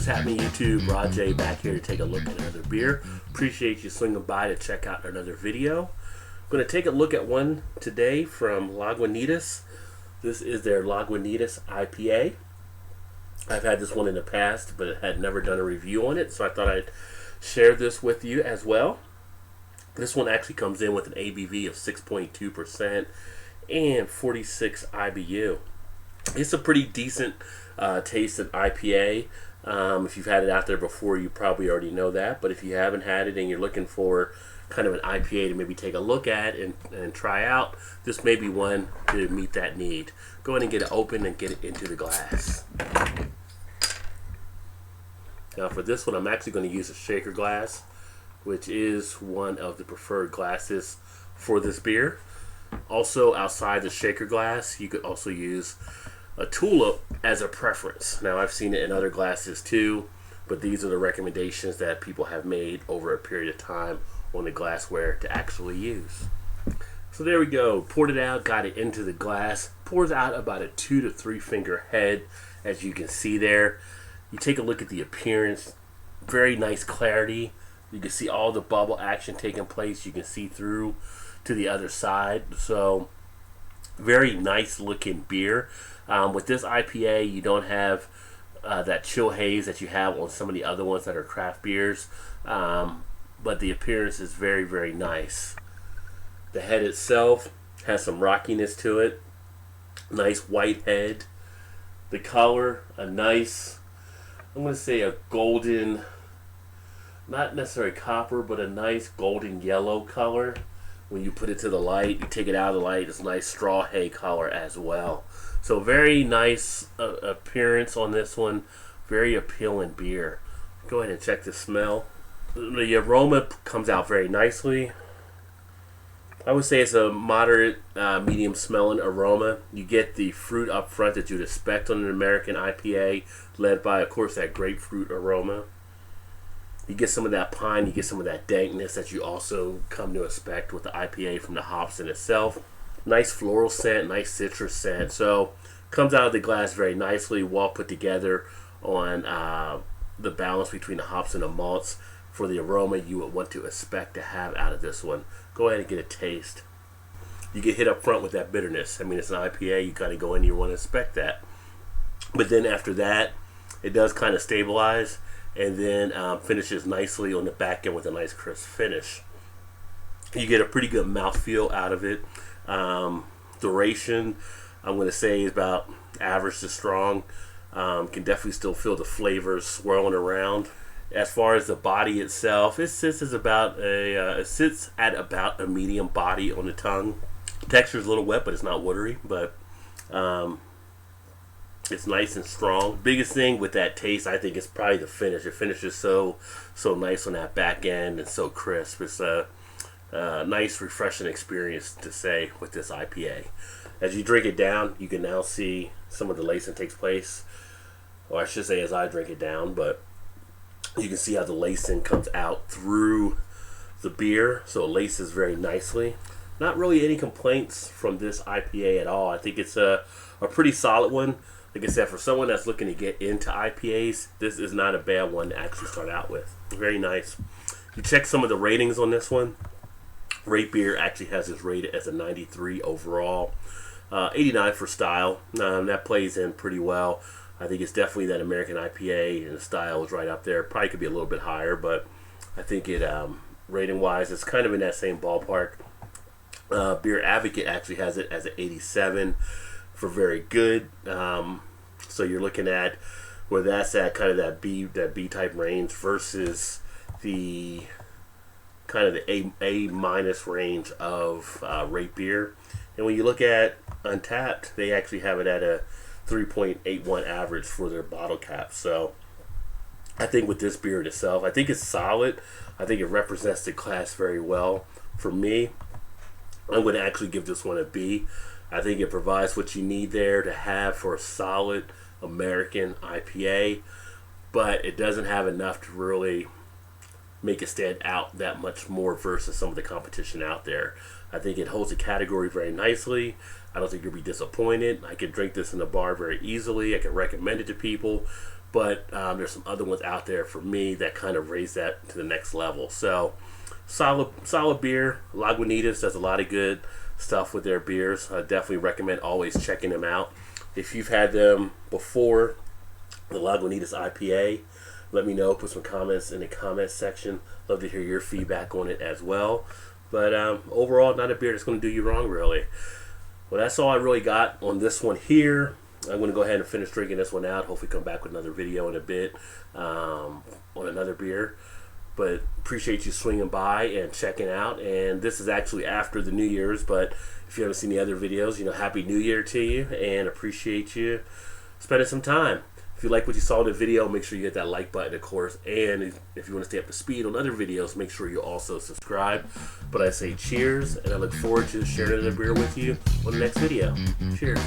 What's happening, YouTube? Rod J back here to take a look at another beer. Appreciate you swinging by to check out another video. I'm going to take a look at one today from Lagunitas. This is their Lagunitas IPA. I've had this one in the past, but had never done a review on it, so I thought I'd share this with you as well. This one actually comes in with an ABV of 6.2% and 46 IBU. It's a pretty decent tasted IPA. If you've had it out there before, you probably already know that. But if you haven't had it and you're looking for kind of an IPA to maybe take a look at and try out, this may be one to meet that need. Go ahead and get it open and get it into the glass. Now for this one, I'm actually going to use a shaker glass, which is one of the preferred glasses for this beer. Also, outside the shaker glass, you could also use a tulip as a preference. Now, I've seen it in other glasses too, but these are the recommendations that people have made over a period of time on the glassware to actually use. So there we go. Poured it out, got it into the glass. Pours out about a 2 to 3 finger head, as you can see there. You take a look at the appearance. Very nice clarity. You can see all the bubble action taking place. You can see through to the other side. So very nice looking beer. With this IPA, you don't have that chill haze that you have on some of the other ones that are craft beers, but the appearance is very, very nice. The head itself has some rockiness to it. Nice white head. The color, a nice, I'm going to say a golden, not necessarily copper, but a nice golden yellow color. When you put it to the light, you take it out of the light, it's a nice straw hay color as well. So very nice appearance on this one. Very appealing beer. Go ahead and check the smell. The aroma comes out very nicely. I would say it's a moderate, medium smelling aroma. You get the fruit up front that you'd expect on an American IPA, led by, of course, that grapefruit aroma. You get some of that pine, you get some of that dankness that you also come to expect with the IPA from the hops in itself. Nice floral scent, nice citrus scent. So comes out of the glass very nicely, well put together on the balance between the hops and the malts for the aroma you would want to expect to have out of this one. Go ahead and get a taste. You get hit up front with that bitterness. I mean, it's an IPA, you kind of go in, you want to expect that. But then after that, it does kind of stabilize and then finishes nicely on the back end with a nice crisp finish. You get a pretty good mouthfeel out of it. Duration, I'm going to say, is about average to strong. Can definitely still feel the flavors swirling around. As far as the body itself, it sits at about a medium body on the tongue. Texture is a little wet, but it's not watery. But it's nice and strong. Biggest thing with that taste, I think, is probably the finish. The finish is so nice on that back end and so crisp. It's a nice, refreshing experience to say with this IPA. As you drink it down, you can now see some of the lacing takes place. Or I should say as I drink it down, but you can see how the lacing comes out through the beer. So it laces very nicely. Not really any complaints from this IPA at all. I think it's a pretty solid one. Like I said, for someone that's looking to get into IPAs, this is not a bad one to actually start out with. Very nice. You check some of the ratings on this one. Rate Beer actually has this rated as a 93 overall. 89 for style. That plays in pretty well. I think it's definitely that American IPA, and the style is right up there. Probably could be a little bit higher, but I think it rating-wise, it's kind of in that same ballpark. Beer Advocate actually has it as an 87 for very good. So you're looking at where that's at, kind of that B type range versus the kind of the A minus range of Rate Beer. And when you look at Untapped, they actually have it at a 3.81 average for their bottle cap. So I think with this beer itself, I think it's solid. I think it represents the class very well. For me, I'm going to actually give this one a B. I think it provides what you need there to have for a solid American IPA, but it doesn't have enough to really make it stand out that much more versus some of the competition out there. I think it holds the category very nicely. I don't think you'll be disappointed. I can drink this in the bar very easily. I can recommend it to people. But there's some other ones out there for me that kind of raise that to the next level. So solid beer. Lagunitas does a lot of good stuff with their beers. I definitely recommend always checking them out. If you've had them before, the Lagunitas IPA, let me know. Put some comments in the comments section. Love to hear your feedback on it as well. But overall, not a beer that's going to do you wrong, really. Well, that's all I really got on this one here. I'm going to go ahead and finish drinking this one out. Hopefully come back with another video in a bit on another beer. But appreciate you swinging by and checking out. And this is actually after the New Year's. But if you haven't seen the other videos, Happy New Year to you. And appreciate you spending some time. If you like what you saw in the video, make sure you hit that like button, of course. And if you want to stay up to speed on other videos, make sure you also subscribe. But I say cheers, and I look forward to sharing another beer with you on the next video. Cheers.